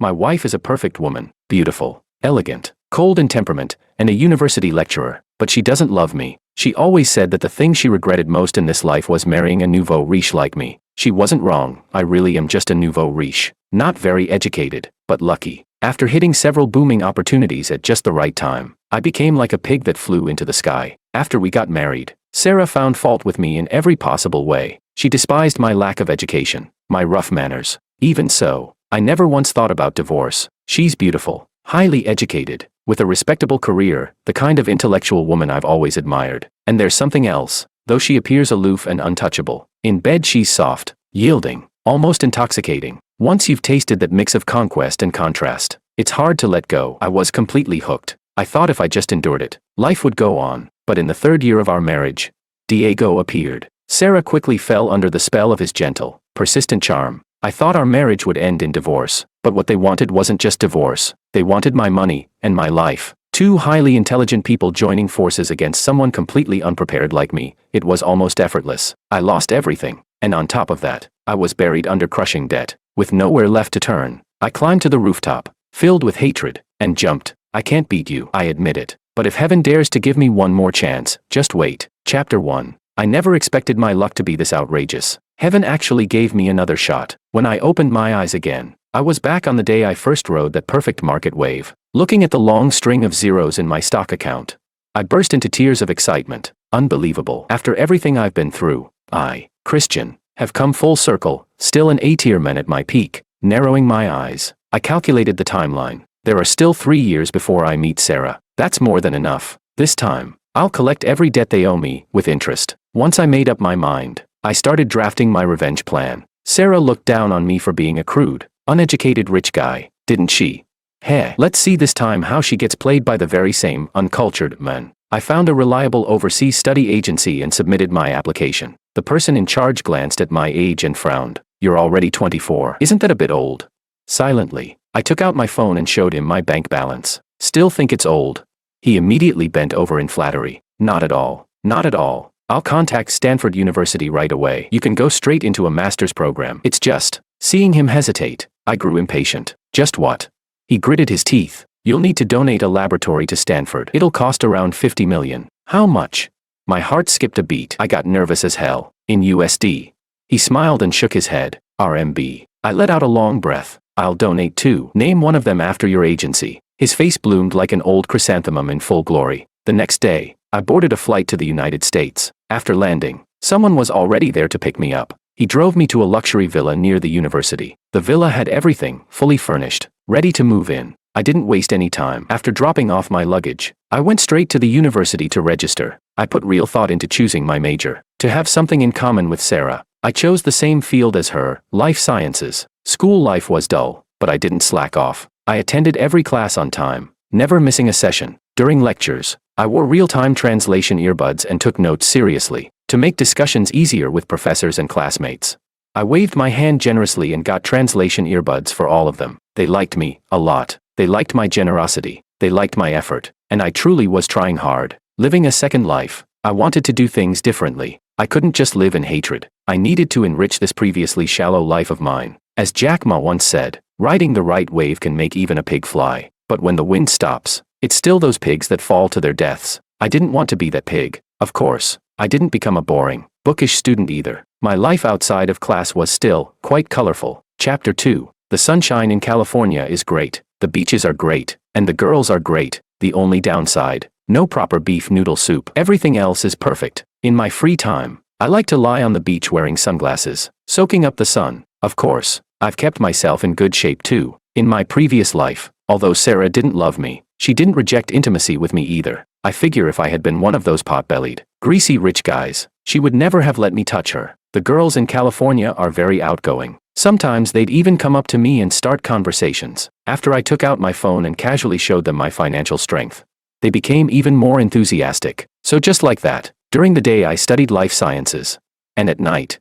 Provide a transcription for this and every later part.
My wife is a perfect woman, beautiful, elegant, cold in temperament, and a university lecturer, but she doesn't love me. She always said that the thing she regretted most in this life was marrying a nouveau riche like me. She wasn't wrong, I really am just a nouveau riche. Not very educated, but lucky. After hitting several booming opportunities at just the right time, I became like a pig that flew into the sky. After we got married, Sarah found fault with me in every possible way. She despised my lack of education, my rough manners. Even so, I never once thought about divorce. She's beautiful, highly educated, with a respectable career, the kind of intellectual woman I've always admired. And there's something else, though she appears aloof and untouchable. In bed she's soft, yielding, almost intoxicating. Once you've tasted that mix of conquest and contrast, it's hard to let go. I was completely hooked. I thought if I just endured it, life would go on. But in the 3rd year of our marriage, Diego appeared. Sarah quickly fell under the spell of his gentle, persistent charm. I thought our marriage would end in divorce, but what they wanted wasn't just divorce. They wanted my money and my life. Two highly intelligent people joining forces against someone completely unprepared like me. It was almost effortless. I lost everything, and on top of that, I was buried under crushing debt. With nowhere left to turn, I climbed to the rooftop, filled with hatred, and jumped. I can't beat you, I admit it. But if heaven dares to give me one more chance, just wait. Chapter 1. I never expected my luck to be this outrageous. Heaven actually gave me another shot. When I opened my eyes again, I was back on the day I first rode that perfect market wave, looking at the long string of zeros in my stock account. I burst into tears of excitement. Unbelievable. After everything I've been through, I, Christian, have come full circle, still an A-tier man at my peak. Narrowing my eyes, I calculated the timeline. There are still 3 years before I meet Sarah. That's more than enough. This time, I'll collect every debt they owe me, with interest. Once I made up my mind, I started drafting my revenge plan. Sarah looked down on me for being a crude, uneducated rich guy, didn't she? Heh, let's see this time how she gets played by the very same uncultured man. I found a reliable overseas study agency and submitted my application. The person in charge glanced at my age and frowned. You're already 24. Isn't that a bit old? Silently, I took out my phone and showed him my bank balance. Still think it's old? He immediately bent over in flattery. Not at all. Not at all. I'll contact Stanford University right away. You can go straight into a master's program. It's just. Seeing him hesitate, I grew impatient. Just what? He gritted his teeth. You'll need to donate a laboratory to Stanford. It'll cost around $50 million. How much? My heart skipped a beat. I got nervous as hell. In USD. He smiled and shook his head. RMB. I let out a long breath. I'll donate too. Name one of them after your agency. His face bloomed like an old chrysanthemum in full glory. The next day, I boarded a flight to the United States. After landing, someone was already there to pick me up. He drove me to a luxury villa near the university. The villa had everything, fully furnished, ready to move in. I didn't waste any time. After dropping off my luggage, I went straight to the university to register. I put real thought into choosing my major. To have something in common with Sarah, I chose the same field as her, life sciences. School life was dull, but I didn't slack off. I attended every class on time, never missing a session. During lectures, I wore real-time translation earbuds and took notes seriously, to make discussions easier with professors and classmates. I waved my hand generously and got translation earbuds for all of them. They liked me, a lot. They liked my generosity. They liked my effort. And I truly was trying hard, living a second life. I wanted to do things differently. I couldn't just live in hatred. I needed to enrich this previously shallow life of mine. As Jack Ma once said, riding the right wave can make even a pig fly. But when the wind stops, it's still those pigs that fall to their deaths. I didn't want to be that pig. Of course, I didn't become a boring, bookish student either. My life outside of class was still quite colorful. Chapter 2. The sunshine in California is great. The beaches are great. And the girls are great. The only downside, no proper beef noodle soup. Everything else is perfect. In my free time, I like to lie on the beach wearing sunglasses, soaking up the sun. Of course, I've kept myself in good shape too. In my previous life, although Sarah didn't love me, she didn't reject intimacy with me either. I figure if I had been one of those pot-bellied, greasy rich guys, she would never have let me touch her. The girls in California are very outgoing. Sometimes they'd even come up to me and start conversations. After I took out my phone and casually showed them my financial strength, they became even more enthusiastic. So just like that, during the day I studied life sciences. And at night,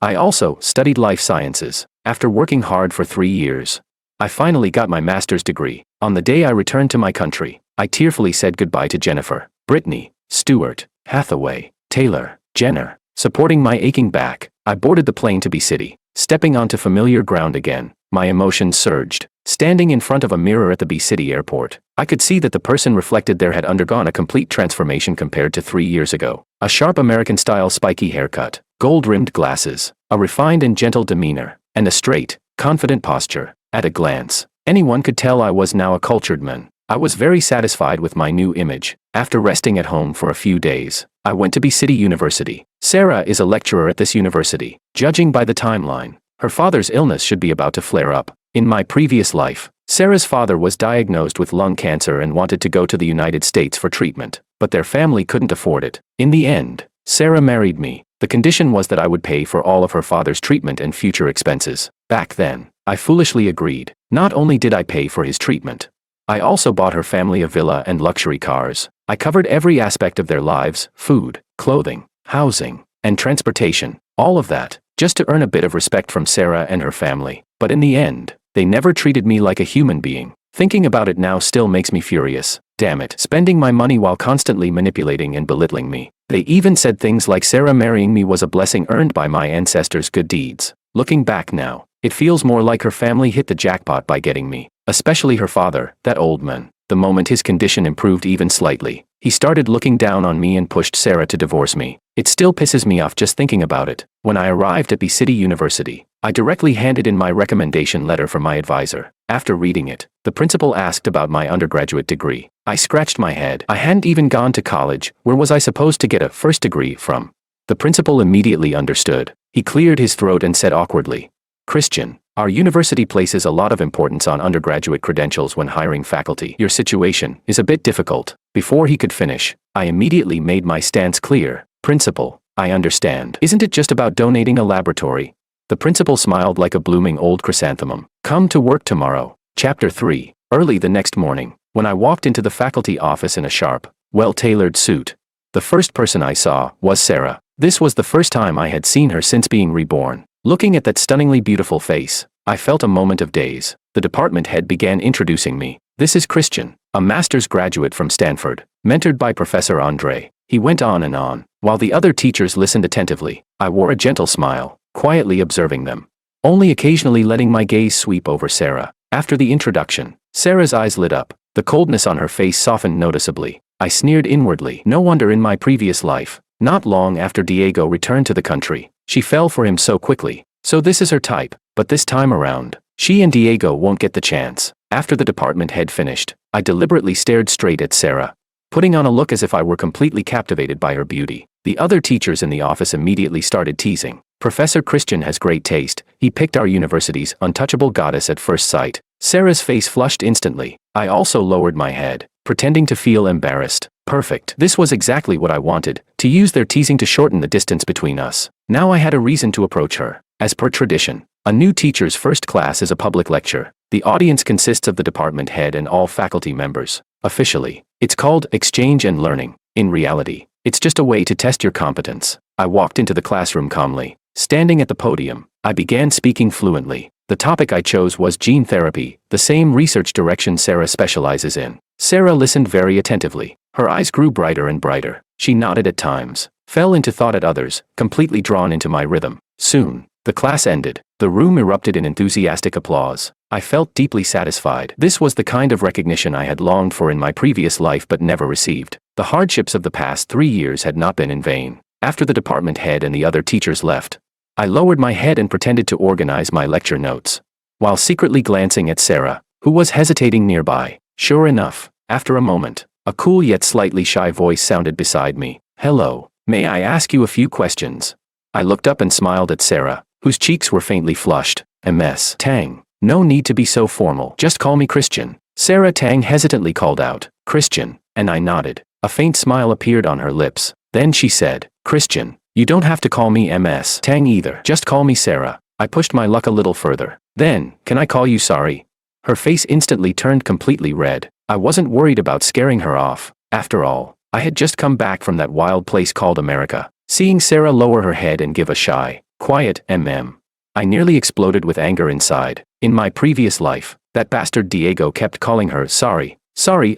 I also studied life sciences. After working hard for 3 years, I finally got my master's degree. On the day I returned to my country, I tearfully said goodbye to Jennifer, Brittany, Stewart, Hathaway, Taylor, Jenner. Supporting my aching back, I boarded the plane to B City. Stepping onto familiar ground again, my emotions surged. Standing in front of a mirror at the B-City airport, I could see that the person reflected there had undergone a complete transformation compared to 3 years ago. A sharp American-style spiky haircut, gold-rimmed glasses, a refined and gentle demeanor, and a straight, confident posture. At a glance, anyone could tell I was now a cultured man. I was very satisfied with my new image. After resting at home for a few days, I went to B-City University. Sarah is a lecturer at this university. Judging by the timeline, her father's illness should be about to flare up. In my previous life, Sarah's father was diagnosed with lung cancer and wanted to go to the United States for treatment, but their family couldn't afford it. In the end, Sarah married me. The condition was that I would pay for all of her father's treatment and future expenses. Back then, I foolishly agreed. Not only did I pay for his treatment, I also bought her family a villa and luxury cars. I covered every aspect of their lives: food, clothing, housing, and transportation. All of that, just to earn a bit of respect from Sarah and her family. But in the end, they never treated me like a human being. Thinking about it now still makes me furious. Damn it, spending my money while constantly manipulating and belittling me. They even said things like Sarah marrying me was a blessing earned by my ancestors' good deeds. Looking back now, it feels more like her family hit the jackpot by getting me. Especially her father, that old man. The moment his condition improved even slightly, he started looking down on me and pushed Sarah to divorce me. It still pisses me off just thinking about it. When I arrived at B-City University, I directly handed in my recommendation letter for my advisor. After reading it, the principal asked about my undergraduate degree. I scratched my head. I hadn't even gone to college. Where was I supposed to get a first degree from? The principal immediately understood. He cleared his throat and said awkwardly, "Christian, our university places a lot of importance on undergraduate credentials when hiring faculty. Your situation is a bit difficult." Before he could finish, I immediately made my stance clear. "Principal, I understand. Isn't it just about donating a laboratory?" The principal smiled like a blooming old chrysanthemum. "Come to work tomorrow." Chapter 3. Early the next morning, when I walked into the faculty office in a sharp, well-tailored suit, the first person I saw was Sarah. This was the first time I had seen her since being reborn. Looking at that stunningly beautiful face, I felt a moment of daze. The department head began introducing me. "This is Christian, a master's graduate from Stanford, mentored by Professor Andre." He went on and on, while the other teachers listened attentively. I wore a gentle smile, quietly observing them, only occasionally letting my gaze sweep over Sarah. After the introduction, Sarah's eyes lit up. The coldness on her face softened noticeably. I sneered inwardly. No wonder in my previous life, not long after Diego returned to the country, she fell for him so quickly. So this is her type, but this time around, she and Diego won't get the chance. After the department head finished, I deliberately stared straight at Sarah, putting on a look as if I were completely captivated by her beauty. The other teachers in the office immediately started teasing. "Professor Christian has great taste. He picked our university's untouchable goddess at first sight." Sarah's face flushed instantly. I also lowered my head, pretending to feel embarrassed. Perfect. This was exactly what I wanted, to use their teasing to shorten the distance between us. Now I had a reason to approach her. As per tradition, a new teacher's first class is a public lecture. The audience consists of the department head and all faculty members. Officially, it's called Exchange and Learning. In reality, it's just a way to test your competence. I walked into the classroom calmly. Standing at the podium, I began speaking fluently. The topic I chose was gene therapy, the same research direction Sarah specializes in. Sarah listened very attentively. Her eyes grew brighter and brighter. She nodded at times, fell into thought at others, completely drawn into my rhythm. Soon, the class ended. The room erupted in enthusiastic applause. I felt deeply satisfied. This was the kind of recognition I had longed for in my previous life but never received. The hardships of the past 3 years had not been in vain. After the department head and the other teachers left, I lowered my head and pretended to organize my lecture notes, while secretly glancing at Sarah, who was hesitating nearby. Sure enough, after a moment, a cool yet slightly shy voice sounded beside me. "Hello, may I ask you a few questions?" I looked up and smiled at Sarah, whose cheeks were faintly flushed. "Ms. Tang, no need to be so formal. Just call me Christian." Sarah Tang hesitantly called out, "Christian," and I nodded. A faint smile appeared on her lips. Then she said, "Christian, you don't have to call me Ms. Tang either. Just call me Sarah." I pushed my luck a little further. "Then, can I call you Sorry?" Her face instantly turned completely red. I wasn't worried about scaring her off. After all, I had just come back from that wild place called America. Seeing Sarah lower her head and give a shy, quiet I nearly exploded with anger inside. In my previous life, that bastard Diego kept calling her sorry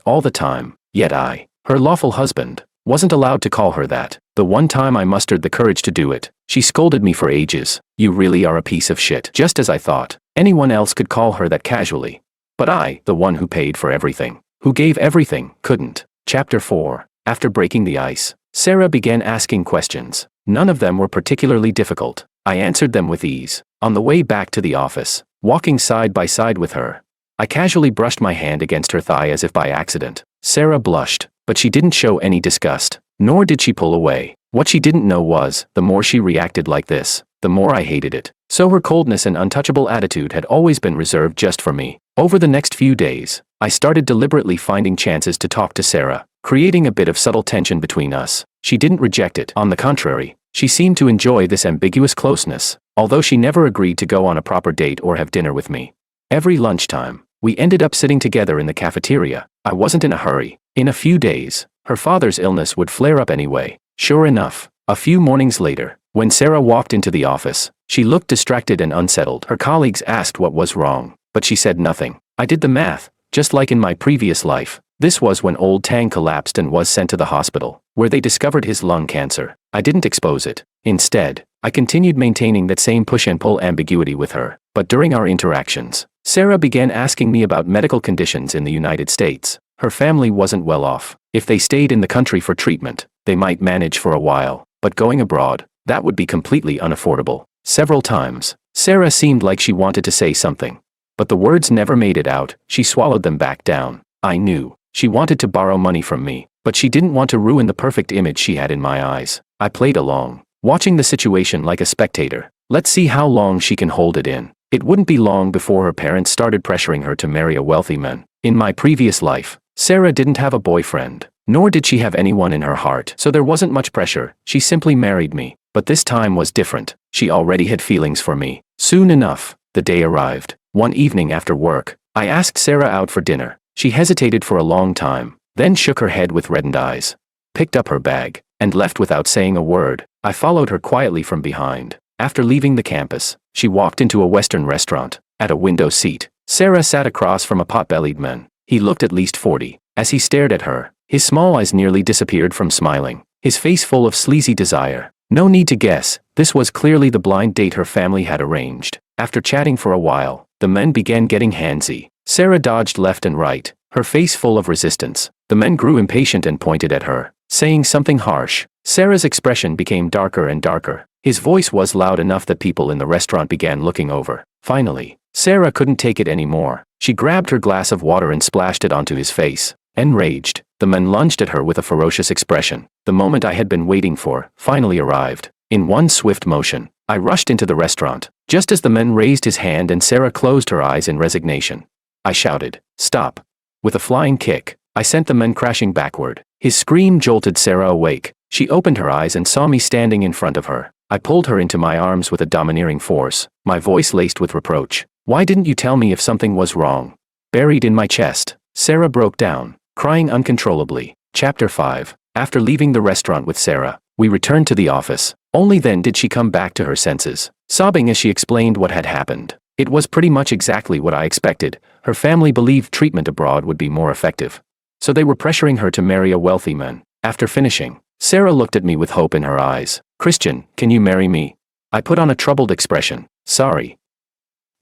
all the time. Yet I, her lawful husband, wasn't allowed to call her that. The one time I mustered the courage to do it, she scolded me for ages. "You really are a piece of shit." Just as I thought, anyone else could call her that casually. But I, the one who paid for everything, who gave everything, couldn't. Chapter 4. After breaking the ice, Sarah began asking questions. None of them were particularly difficult. I answered them with ease. On the way back to the office, walking side by side with her, I casually brushed my hand against her thigh as if by accident. Sarah blushed, but she didn't show any disgust, nor did she pull away. What she didn't know was, the more she reacted like this, the more I hated it. So her coldness and untouchable attitude had always been reserved just for me. Over the next few days, I started deliberately finding chances to talk to Sarah, creating a bit of subtle tension between us. She didn't reject it. On the contrary, she seemed to enjoy this ambiguous closeness, although she never agreed to go on a proper date or have dinner with me. Every lunchtime, we ended up sitting together in the cafeteria. I wasn't in a hurry. In a few days, her father's illness would flare up anyway. Sure enough, a few mornings later, when Sarah walked into the office, she looked distracted and unsettled. Her colleagues asked what was wrong, but she said nothing. I did the math, just like in my previous life. This was when old Tang collapsed and was sent to the hospital, where they discovered his lung cancer. I didn't expose it. Instead, I continued maintaining that same push and pull ambiguity with her. But during our interactions, Sarah began asking me about medical conditions in the United States. Her family wasn't well off. If they stayed in the country for treatment, they might manage for a while, but going abroad, that would be completely unaffordable. Several times, Sarah seemed like she wanted to say something, but the words never made it out. She swallowed them back down. I knew she wanted to borrow money from me, but she didn't want to ruin the perfect image she had in my eyes. I played along, watching the situation like a spectator. Let's see how long she can hold it in. It wouldn't be long before her parents started pressuring her to marry a wealthy man. In my previous life, Sarah didn't have a boyfriend, nor did she have anyone in her heart, so there wasn't much pressure. She simply married me. But this time was different. She already had feelings for me. Soon enough, the day arrived. One evening after work, I asked Sarah out for dinner. She hesitated for a long time, then shook her head with reddened eyes, picked up her bag, and left without saying a word. I followed her quietly from behind. After leaving the campus, she walked into a Western restaurant. At a window seat, Sarah sat across from a pot-bellied man. He looked at least 40. As he stared at her, his small eyes nearly disappeared from smiling, his face full of sleazy desire. No need to guess, this was clearly the blind date her family had arranged. After chatting for a while, the men began getting handsy. Sarah dodged left and right, her face full of resistance. The men grew impatient and pointed at her, saying something harsh. Sarah's expression became darker and darker. His voice was loud enough that people in the restaurant began looking over. Finally, Sarah couldn't take it anymore. She grabbed her glass of water and splashed it onto his face. Enraged, the men lunged at her with a ferocious expression. The moment I had been waiting for finally arrived. In one swift motion, I rushed into the restaurant, just as the men raised his hand and Sarah closed her eyes in resignation. I shouted, "Stop!" With a flying kick, I sent the men crashing backward. His scream jolted Sarah awake. She opened her eyes and saw me standing in front of her. I pulled her into my arms with a domineering force, my voice laced with reproach. "Why didn't you tell me if something was wrong?" Buried in my chest, Sarah broke down, crying uncontrollably. Chapter 5. After leaving the restaurant with Sarah, we returned to the office. Only then did she come back to her senses, sobbing as she explained what had happened. It was pretty much exactly what I expected. Her family believed treatment abroad would be more effective, so they were pressuring her to marry a wealthy man. After finishing, Sarah looked at me with hope in her eyes. "Christian, can you marry me?" I put on a troubled expression. "Sorry.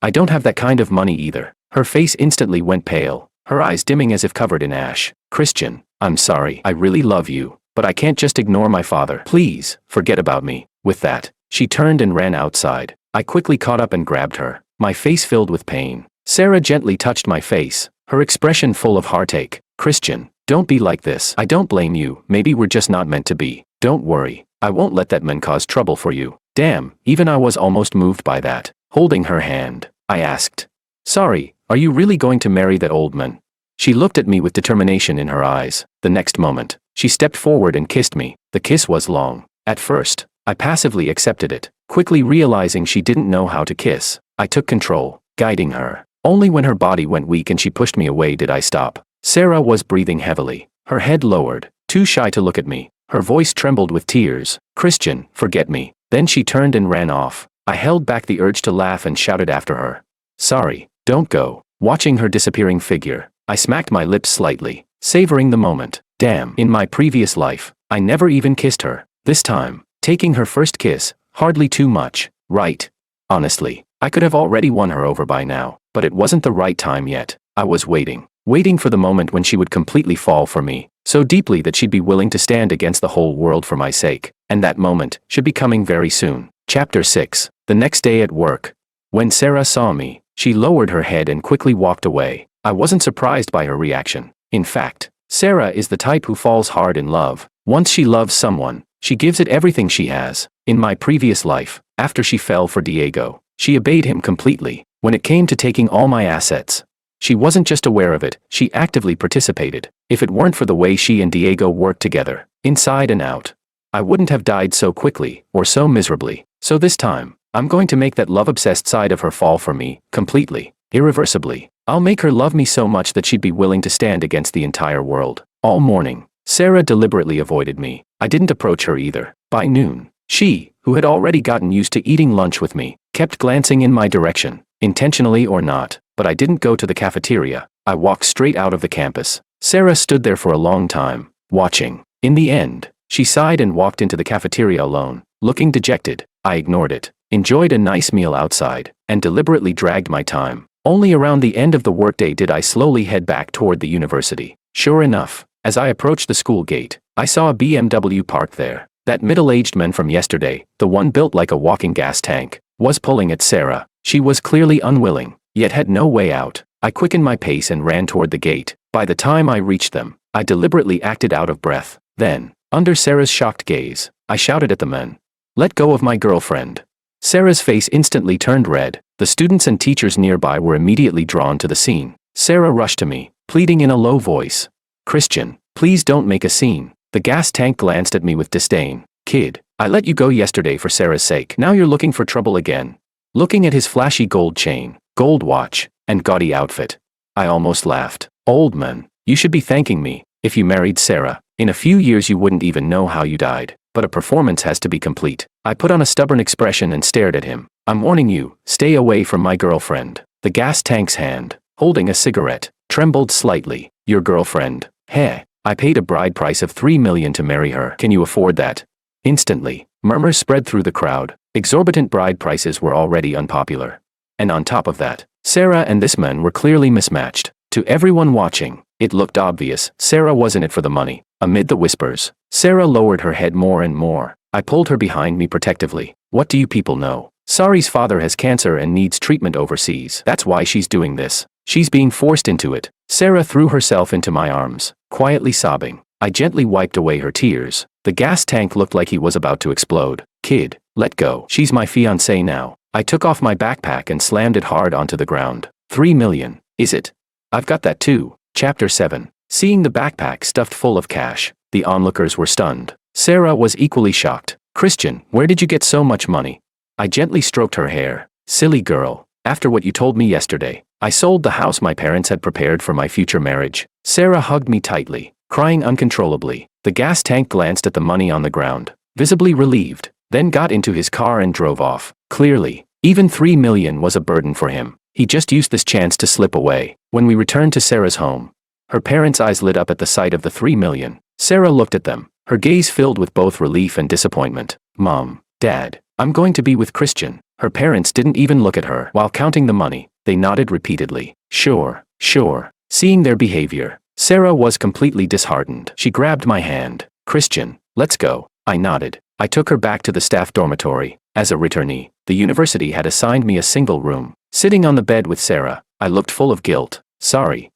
I don't have that kind of money either." Her face instantly went pale, her eyes dimming as if covered in ash. "Christian, I'm sorry. I really love you, but I can't just ignore my father. Please, forget about me." With that, she turned and ran outside. I quickly caught up and grabbed her, my face filled with pain. Sarah gently touched my face, her expression full of heartache. "Christian, don't be like this. I don't blame you. Maybe we're just not meant to be. Don't worry. I won't let that man cause trouble for you." Damn, even I was almost moved by that. Holding her hand, I asked, "Sorry, are you really going to marry that old man?" She looked at me with determination in her eyes. The next moment, she stepped forward and kissed me. The kiss was long. At first, I passively accepted it, quickly realizing she didn't know how to kiss. I took control, guiding her. Only when her body went weak and she pushed me away did I stop. Sarah was breathing heavily, her head lowered, too shy to look at me. Her voice trembled with tears. "Christian, forget me." Then she turned and ran off. I held back the urge to laugh and shouted after her, "Sorry, don't go." Watching her disappearing figure, I smacked my lips slightly, savoring the moment. Damn, in my previous life, I never even kissed her. This time, taking her first kiss, hardly too much, right? Honestly, I could have already won her over by now, but it wasn't the right time yet. I was waiting for the moment when she would completely fall for me, so deeply that she'd be willing to stand against the whole world for my sake, and that moment should be coming very soon. Chapter 6. The next day at work. When Sarah saw me, she lowered her head and quickly walked away. I wasn't surprised by her reaction. In fact, Sarah is the type who falls hard in love. Once she loves someone, she gives it everything she has. In my previous life, after she fell for Diego, she obeyed him completely. When it came to taking all my assets, she wasn't just aware of it, she actively participated. If it weren't for the way she and Diego worked together, inside and out, I wouldn't have died so quickly, or so miserably. So this time, I'm going to make that love-obsessed side of her fall for me, completely, irreversibly. I'll make her love me so much that she'd be willing to stand against the entire world. All morning, Sarah deliberately avoided me. I didn't approach her either. By noon, she, who had already gotten used to eating lunch with me, kept glancing in my direction, intentionally or not, but I didn't go to the cafeteria. I walked straight out of the campus. Sarah stood there for a long time, watching. In the end, she sighed and walked into the cafeteria alone, looking dejected. I ignored it, enjoyed a nice meal outside, and deliberately dragged my time. Only around the end of the workday did I slowly head back toward the university. Sure enough, as I approached the school gate, I saw a BMW parked there. That middle-aged man from yesterday, the one built like a walking gas tank, was pulling at Sarah. She was clearly unwilling, yet had no way out. I quickened my pace and ran toward the gate. By the time I reached them, I deliberately acted out of breath. Then, under Sarah's shocked gaze, I shouted at the man, "Let go of my girlfriend." Sarah's face instantly turned red. The students and teachers nearby were immediately drawn to the scene. Sarah rushed to me, pleading in a low voice, "Christian, please don't make a scene." The gas tank glanced at me with disdain. "Kid, I let you go yesterday for Sarah's sake. Now you're looking for trouble again." Looking at his flashy gold chain, gold watch, and gaudy outfit, I almost laughed. "Old man, you should be thanking me. If you married Sarah, in a few years you wouldn't even know how you died. But a performance has to be complete." I put on a stubborn expression and stared at him. "I'm warning you, stay away from my girlfriend." The gas tank's hand, holding a cigarette, trembled slightly. "Your girlfriend? Heh. I paid a bride price of $3 million to marry her. Can you afford that?" Instantly, murmurs spread through the crowd. Exorbitant bride prices were already unpopular. And on top of that, Sarah and this man were clearly mismatched. To everyone watching, it looked obvious Sarah wasn't it for the money. Amid the whispers, Sarah lowered her head more and more. I pulled her behind me protectively. "What do you people know? Sari's father has cancer and needs treatment overseas. That's why she's doing this. She's being forced into it." Sarah threw herself into my arms, quietly sobbing. I gently wiped away her tears. The gas tank looked like he was about to explode. "Kid, let go. She's my fiancée now." I took off my backpack and slammed it hard onto the ground. $3 million, is it? I've got that too. Chapter 7. Seeing the backpack stuffed full of cash, the onlookers were stunned. Sarah was equally shocked. "Christian, where did you get so much money?" I gently stroked her hair. "Silly girl, after what you told me yesterday, I sold the house my parents had prepared for my future marriage." Sarah hugged me tightly, crying uncontrollably. The gas tank glanced at the money on the ground, visibly relieved, then got into his car and drove off. Clearly, even $3 million was a burden for him. He just used this chance to slip away. When we returned to Sarah's home, her parents' eyes lit up at the sight of the $3 million. Sarah looked at them, her gaze filled with both relief and disappointment. "Mom, Dad, I'm going to be with Christian." Her parents didn't even look at her while counting the money. They nodded repeatedly. Sure. Seeing their behavior, Sarah was completely disheartened. She grabbed my hand. "Christian, let's go." I nodded. I took her back to the staff dormitory. As a returnee, the university had assigned me a single room. Sitting on the bed with Sarah, I looked full of guilt. "Sorry.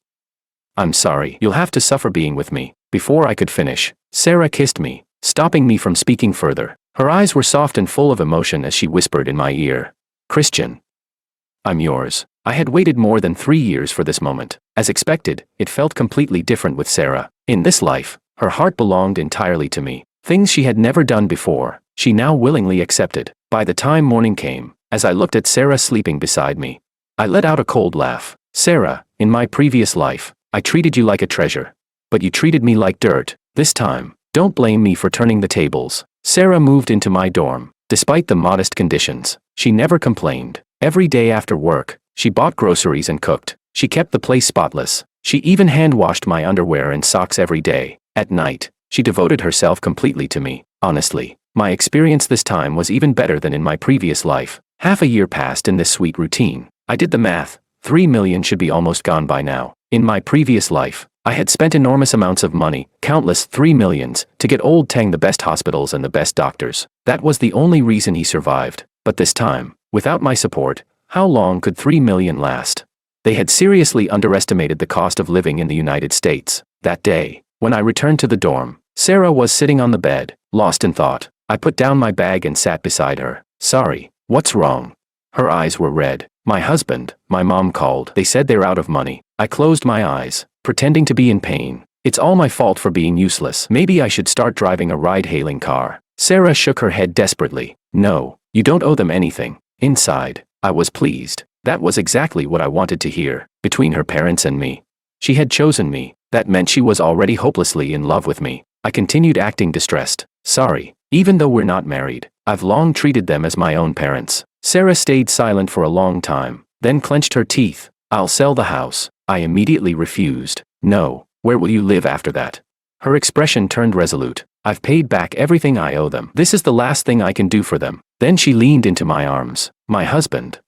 I'm sorry. You'll have to suffer being with me." Before I could finish, Sarah kissed me, stopping me from speaking further. Her eyes were soft and full of emotion as she whispered in my ear, "Christian, I'm yours." I had waited more than 3 years for this moment. As expected, it felt completely different with Sarah. In this life, her heart belonged entirely to me. Things she had never done before, she now willingly accepted. By the time morning came, as I looked at Sarah sleeping beside me, I let out a cold laugh. "Sarah, in my previous life, I treated you like a treasure. But you treated me like dirt. This time, don't blame me for turning the tables." Sarah moved into my dorm. Despite the modest conditions, she never complained. Every day after work, she bought groceries and cooked. She kept the place spotless. She even hand-washed my underwear and socks every day. At night, she devoted herself completely to me. Honestly, my experience this time was even better than in my previous life. Half a year passed in this sweet routine. I did the math. 3 million should be almost gone by now. In my previous life, I had spent enormous amounts of money, countless 3 millions, to get old Tang the best hospitals and the best doctors. That was the only reason he survived. But this time, without my support, how long could 3 million last? They had seriously underestimated the cost of living in the United States. That day, when I returned to the dorm, Sarah was sitting on the bed, lost in thought. I put down my bag and sat beside her. Sorry, what's wrong? Her eyes were red. My husband, my mom called. They said they're out of money. I closed my eyes, pretending to be in pain. It's all my fault for being useless. Maybe I should start driving a ride-hailing car. Sarah shook her head desperately. No, you don't owe them anything. Inside, I was pleased. That was exactly what I wanted to hear. Between her parents and me, she had chosen me. That meant she was already hopelessly in love with me. I continued acting distressed. Sorry, even though we're not married, I've long treated them as my own parents. Sarah stayed silent for a long time, then clenched her teeth. I'll sell the house. I immediately refused. No, where will you live after that? Her expression turned resolute. I've paid back everything I owe them. This is the last thing I can do for them. Then she leaned into my arms. My husband.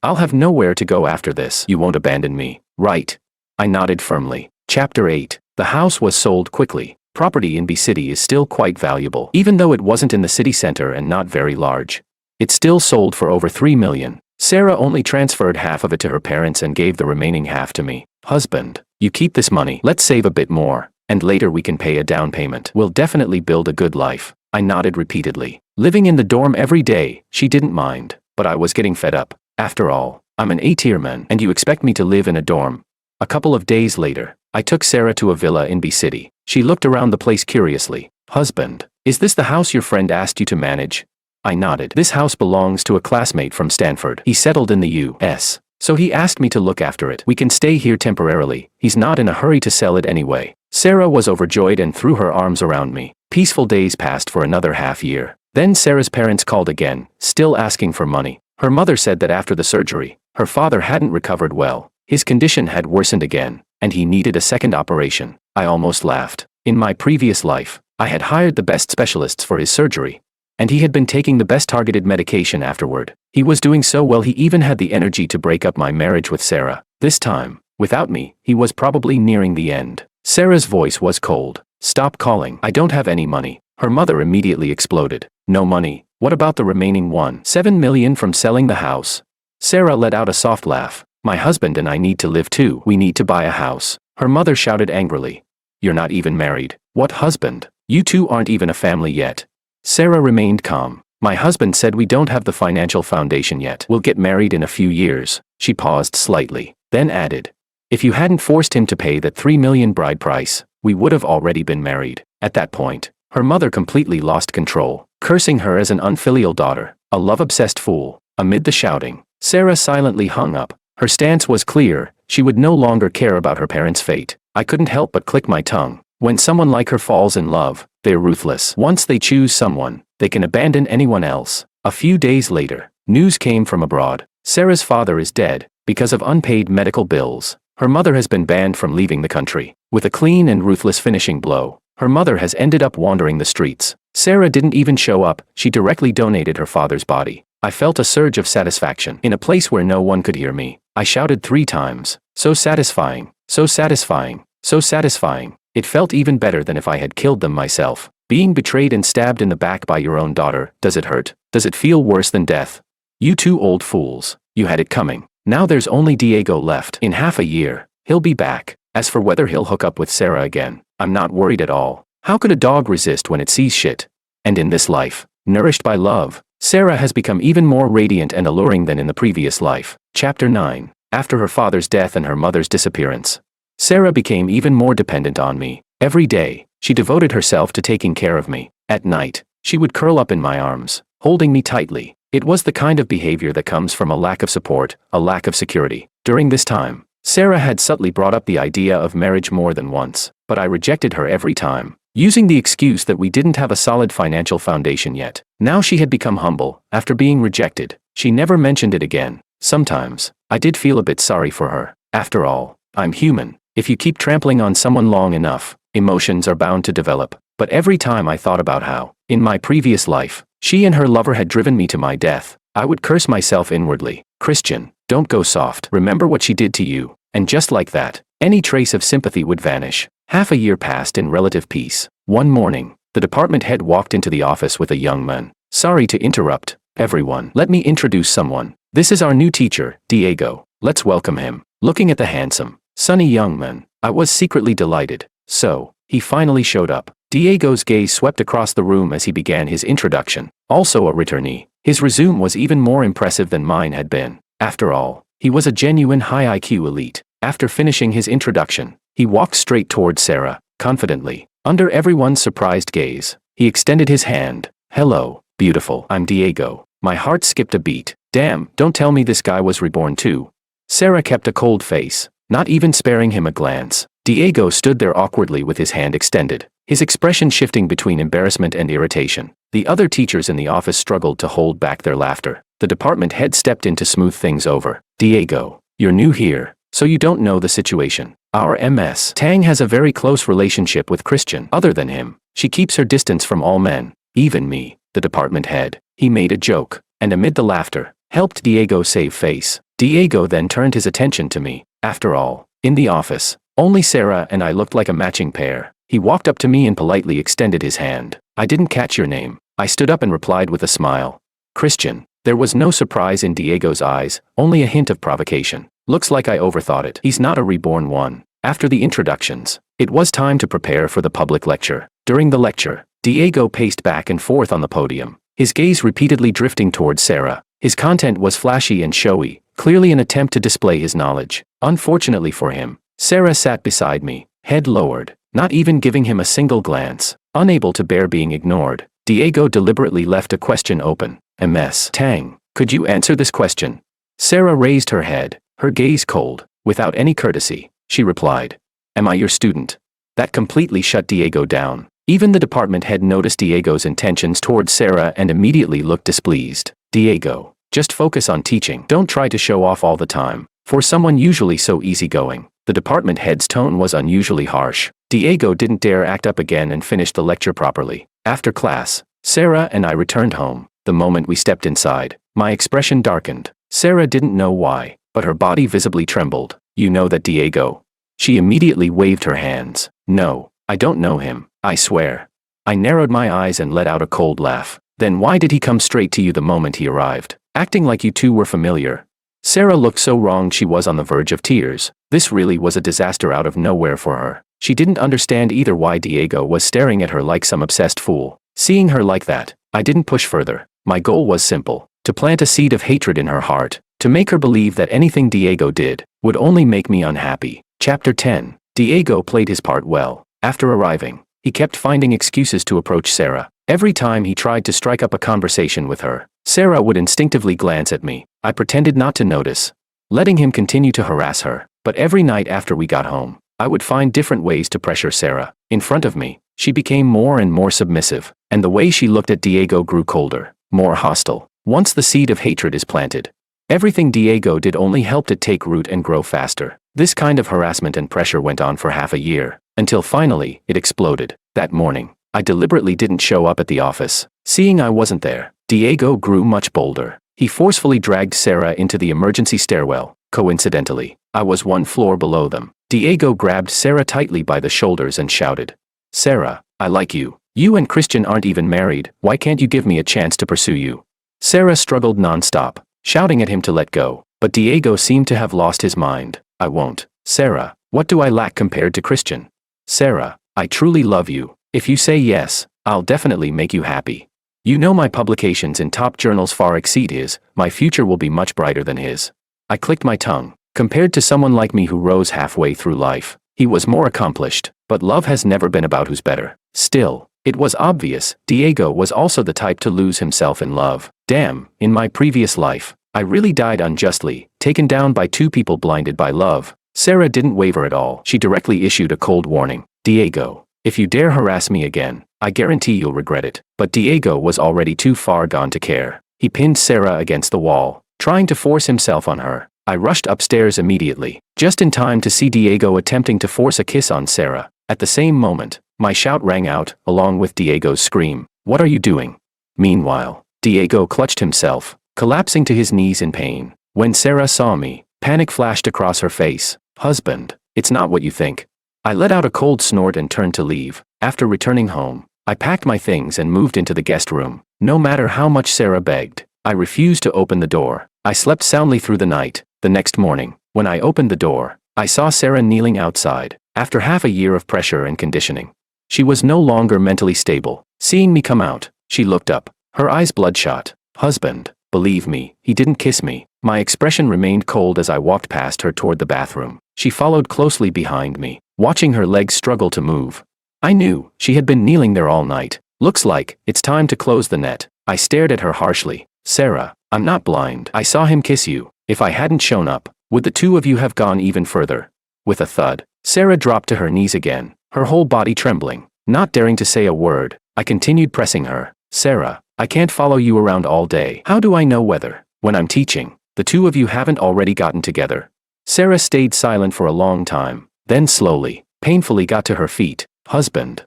I'll have nowhere to go after this. You won't abandon me, right? I nodded firmly. Chapter 8. The house was sold quickly. Property in B City is still quite valuable. Even though it wasn't in the city center and not very large, it still sold for over 3 million. Sarah only transferred half of it to her parents and gave the remaining half to me. Husband, you keep this money. Let's save a bit more, and later we can pay a down payment. We'll definitely build a good life. I nodded repeatedly. Living in the dorm every day, she didn't mind, but I was getting fed up. After all, I'm an A-tier man, and you expect me to live in a dorm. A couple of days later, I took Sarah to a villa in B City. She looked around the place curiously. Husband, is this the house your friend asked you to manage? I nodded. This house belongs to a classmate from Stanford. He settled in the US, so he asked me to look after it. We can stay here temporarily. He's not in a hurry to sell it anyway. Sarah was overjoyed and threw her arms around me. Peaceful days passed for another half year. Then Sarah's parents called again, still asking for money. Her mother said that after the surgery, her father hadn't recovered well. His condition had worsened again, and he needed a second operation. I almost laughed. In my previous life, I had hired the best specialists for his surgery, and he had been taking the best targeted medication afterward. He was doing so well he even had the energy to break up my marriage with Sarah. This time, without me, he was probably nearing the end. Sarah's voice was cold. Stop calling. I don't have any money. Her mother immediately exploded. No money? What about the remaining 7 million from selling the house? Sarah let out a soft laugh. My husband and I need to live too. We need to buy a house. Her mother shouted angrily. You're not even married. What husband? You two aren't even a family yet. Sarah remained calm. My husband said we don't have the financial foundation yet. We'll get married in a few years. She paused slightly, then added. If you hadn't forced him to pay that 3 million bride price, we would have already been married. At that point, her mother completely lost control, cursing her as an unfilial daughter, a love-obsessed fool. Amid the shouting, Sarah silently hung up. Her stance was clear. She would no longer care about her parents' fate. I couldn't help but click my tongue. When someone like her falls in love, they're ruthless. Once they choose someone, they can abandon anyone else. A few days later, news came from abroad. Sarah's father is dead because of unpaid medical bills. Her mother has been banned from leaving the country. With a clean and ruthless finishing blow, her mother has ended up wandering the streets. Sarah didn't even show up. She directly donated her father's body. I felt a surge of satisfaction. In a place where no one could hear me, I shouted 3 times. So satisfying, so satisfying, so satisfying. It felt even better than if I had killed them myself. Being betrayed and stabbed in the back by your own daughter, does it hurt? Does it feel worse than death? You two old fools, you had it coming. Now there's only Diego left. In half a year, he'll be back. As for whether he'll hook up with Sarah again, I'm not worried at all. How could a dog resist when it sees shit? And in this life, nourished by love, Sarah has become even more radiant and alluring than in the previous life. Chapter 9. After her father's death and her mother's disappearance, Sarah became even more dependent on me. Every day, she devoted herself to taking care of me. At night, she would curl up in my arms, holding me tightly. It was the kind of behavior that comes from a lack of support, a lack of security. During this time, Sarah had subtly brought up the idea of marriage more than once, but I rejected her every time, using the excuse that we didn't have a solid financial foundation yet. Now she had become humble. After being rejected, she never mentioned it again. Sometimes, I did feel a bit sorry for her. After all, I'm human. If you keep trampling on someone long enough, emotions are bound to develop. But every time I thought about how, in my previous life, she and her lover had driven me to my death, I would curse myself inwardly. Christian, don't go soft. Remember what she did to you. And just like that, any trace of sympathy would vanish. Half a year passed in relative peace. One morning, the department head walked into the office with a young man. Sorry to interrupt, everyone. Let me introduce someone. This is our new teacher, Diego. Let's welcome him. Looking at the handsome, sunny young man, I was secretly delighted. So, he finally showed up. Diego's gaze swept across the room as he began his introduction. Also a returnee, his resume was even more impressive than mine had been. After all, he was a genuine high IQ elite. After finishing his introduction, he walked straight toward Sarah, confidently. Under everyone's surprised gaze, he extended his hand. Hello, beautiful. I'm Diego. My heart skipped a beat. Damn, don't tell me this guy was reborn too. Sarah kept a cold face, not even sparing him a glance. Diego stood there awkwardly with his hand extended, his expression shifting between embarrassment and irritation. The other teachers in the office struggled to hold back their laughter. The department head stepped in to smooth things over. Diego, you're new here, so you don't know the situation. Our MS Tang has a very close relationship with Christian. Other than him, she keeps her distance from all men, even me, the department head. He made a joke, and amid the laughter, helped Diego save face. Diego then turned his attention to me. After all, in the office, only Sarah and I looked like a matching pair. He walked up to me and politely extended his hand. I didn't catch your name. I stood up and replied with a smile. Christian. There was no surprise in Diego's eyes, only a hint of provocation. Looks like I overthought it. He's not a reborn one. After the introductions, it was time to prepare for the public lecture. During the lecture, Diego paced back and forth on the podium, his gaze repeatedly drifting towards Sarah. His content was flashy and showy, clearly an attempt to display his knowledge. Unfortunately for him, Sarah sat beside me, head lowered, not even giving him a single glance. Unable to bear being ignored, Diego deliberately left a question open. MS Tang, could you answer this question? Sarah raised her head, her gaze cold. Without any courtesy, she replied, Am I your student? That completely shut Diego down. Even the department head noticed Diego's intentions towards Sarah and immediately looked displeased. Diego, just focus on teaching. Don't try to show off all the time. For someone usually so easygoing, the department head's tone was unusually harsh. Diego didn't dare act up again and finished the lecture properly. After class, Sarah and I returned home. The moment we stepped inside, my expression darkened. Sarah didn't know why, but her body visibly trembled. You know that Diego? She immediately waved her hands. No, I don't know him, I swear. I narrowed my eyes and let out a cold laugh. Then why did he come straight to you the moment he arrived, acting like you two were familiar? Sarah looked so wrong she was on the verge of tears. This really was a disaster out of nowhere for her. She didn't understand either why Diego was staring at her like some obsessed fool. Seeing her like that, I didn't push further. My goal was simple, to plant a seed of hatred in her heart, to make her believe that anything Diego did would only make me unhappy. Chapter 10. Diego played his part well. After arriving, he kept finding excuses to approach Sarah. Every time he tried to strike up a conversation with her, Sarah would instinctively glance at me. I pretended not to notice, letting him continue to harass her. But every night after we got home, I would find different ways to pressure Sarah. In front of me, she became more and more submissive, and the way she looked at Diego grew colder, more hostile. Once the seed of hatred is planted, everything Diego did only helped it take root and grow faster. This kind of harassment and pressure went on for half a year, until finally, it exploded. That morning, I deliberately didn't show up at the office. Seeing I wasn't there, Diego grew much bolder. He forcefully dragged Sarah into the emergency stairwell. Coincidentally, I was one floor below them. Diego grabbed Sarah tightly by the shoulders and shouted, Sarah, I like you. You and Christian aren't even married. Why can't you give me a chance to pursue you? Sarah struggled non-stop, shouting at him to let go, but Diego seemed to have lost his mind. I won't. Sarah, what do I lack compared to Christian? Sarah, I truly love you. If you say yes, I'll definitely make you happy. You know my publications in top journals far exceed his. My future will be much brighter than his. I clicked my tongue. Compared to someone like me who rose halfway through life, he was more accomplished, but love has never been about who's better. Still, it was obvious, Diego was also the type to lose himself in love. Damn, in my previous life, I really died unjustly, taken down by two people blinded by love. Sarah didn't waver at all. She directly issued a cold warning. Diego, if you dare harass me again, I guarantee you'll regret it. But Diego was already too far gone to care. He pinned Sarah against the wall, trying to force himself on her. I rushed upstairs immediately, just in time to see Diego attempting to force a kiss on Sarah. At the same moment, my shout rang out, along with Diego's scream. What are you doing? Meanwhile, Diego clutched himself, collapsing to his knees in pain. When Sarah saw me, panic flashed across her face. Husband, it's not what you think. I let out a cold snort and turned to leave. After returning home, I packed my things and moved into the guest room. No matter how much Sarah begged, I refused to open the door. I slept soundly through the night. The next morning, when I opened the door, I saw Sarah kneeling outside. After half a year of pressure and conditioning, she was no longer mentally stable. Seeing me come out, she looked up, her eyes bloodshot. Husband, believe me, he didn't kiss me. My expression remained cold as I walked past her toward the bathroom. She followed closely behind me, watching her legs struggle to move. I knew she had been kneeling there all night. Looks like it's time to close the net. I stared at her harshly. Sarah, I'm not blind. I saw him kiss you. If I hadn't shown up, would the two of you have gone even further? With a thud, Sarah dropped to her knees again, her whole body trembling. Not daring to say a word, I continued pressing her. Sarah, I can't follow you around all day. How do I know whether, when I'm teaching, the two of you haven't already gotten together? Sarah stayed silent for a long time, then slowly, painfully got to her feet. Husband,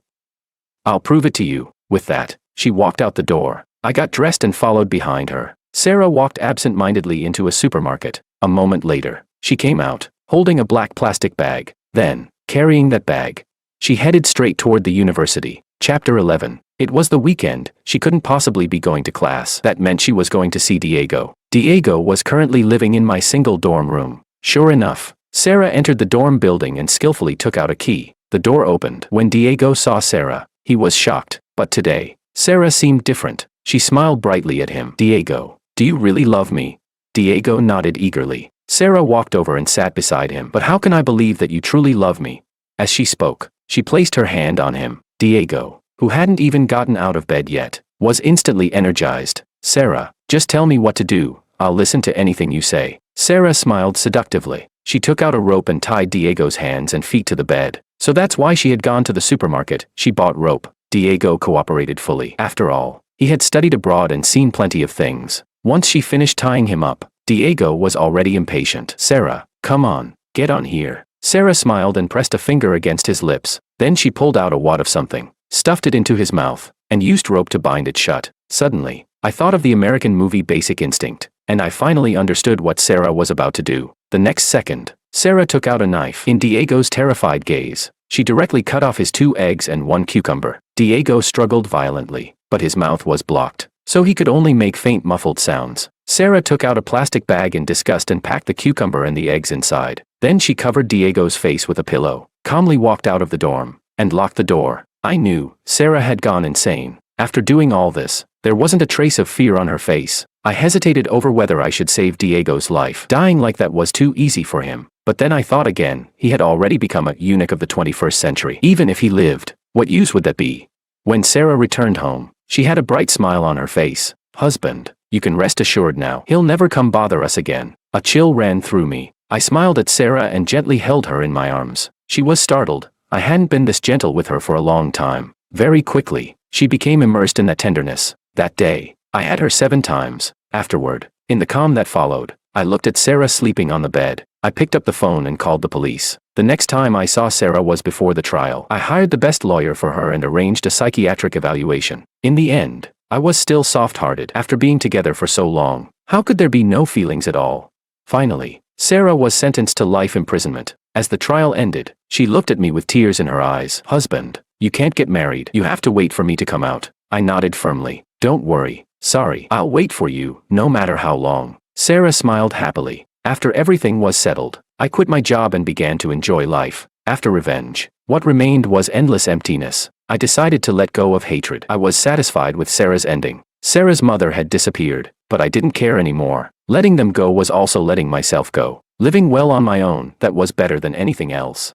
I'll prove it to you. With that, she walked out the door. I got dressed and followed behind her. Sarah walked absent-mindedly into a supermarket. A moment later, she came out, holding a black plastic bag. Then, carrying that bag, she headed straight toward the university. Chapter 11. It was the weekend. She couldn't possibly be going to class. That meant she was going to see Diego. Diego was currently living in my single dorm room. Sure enough, Sarah entered the dorm building and skillfully took out a key. The door opened. When Diego saw Sarah, he was shocked. But today, Sarah seemed different. She smiled brightly at him. Diego, do you really love me? Diego nodded eagerly. Sarah walked over and sat beside him. But how can I believe that you truly love me? As she spoke, she placed her hand on him. Diego, who hadn't even gotten out of bed yet, was instantly energized. Sarah, just tell me what to do. I'll listen to anything you say. Sarah smiled seductively. She took out a rope and tied Diego's hands and feet to the bed. So that's why she had gone to the supermarket. She bought rope. Diego cooperated fully. After all, he had studied abroad and seen plenty of things. Once she finished tying him up, Diego was already impatient. Sarah, come on, get on here. Sarah smiled and pressed a finger against his lips. Then she pulled out a wad of something, stuffed it into his mouth, and used rope to bind it shut. Suddenly, I thought of the American movie Basic Instinct, and I finally understood what Sarah was about to do. The next second, Sarah took out a knife. In Diego's terrified gaze, she directly cut off his 2 eggs and 1 cucumber. Diego struggled violently, but his mouth was blocked, so he could only make faint muffled sounds. Sarah took out a plastic bag in disgust and packed the cucumber and the eggs inside. Then she covered Diego's face with a pillow, calmly walked out of the dorm, and locked the door. I knew Sarah had gone insane. After doing all this, there wasn't a trace of fear on her face. I hesitated over whether I should save Diego's life. Dying like that was too easy for him. But then I thought again, he had already become a eunuch of the 21st century. Even if he lived, what use would that be? When Sarah returned home, she had a bright smile on her face. Husband, you can rest assured now. He'll never come bother us again. A chill ran through me. I smiled at Sarah and gently held her in my arms. She was startled. I hadn't been this gentle with her for a long time. Very quickly, she became immersed in that tenderness. That day, I had her 7 times. Afterward, in the calm that followed, I looked at Sarah sleeping on the bed. I picked up the phone and called the police. The next time I saw Sarah was before the trial. I hired the best lawyer for her and arranged a psychiatric evaluation. In the end, I was still soft-hearted after being together for so long. How could there be no feelings at all? Finally, Sarah was sentenced to life imprisonment. As the trial ended, she looked at me with tears in her eyes. Husband, you can't get married. You have to wait for me to come out. I nodded firmly. Don't worry. Sorry. I'll wait for you, no matter how long. Sarah smiled happily. After everything was settled, I quit my job and began to enjoy life. After revenge, what remained was endless emptiness. I decided to let go of hatred. I was satisfied with Sarah's ending. Sarah's mother had disappeared, but I didn't care anymore. Letting them go was also letting myself go. Living well on my own, that was better than anything else.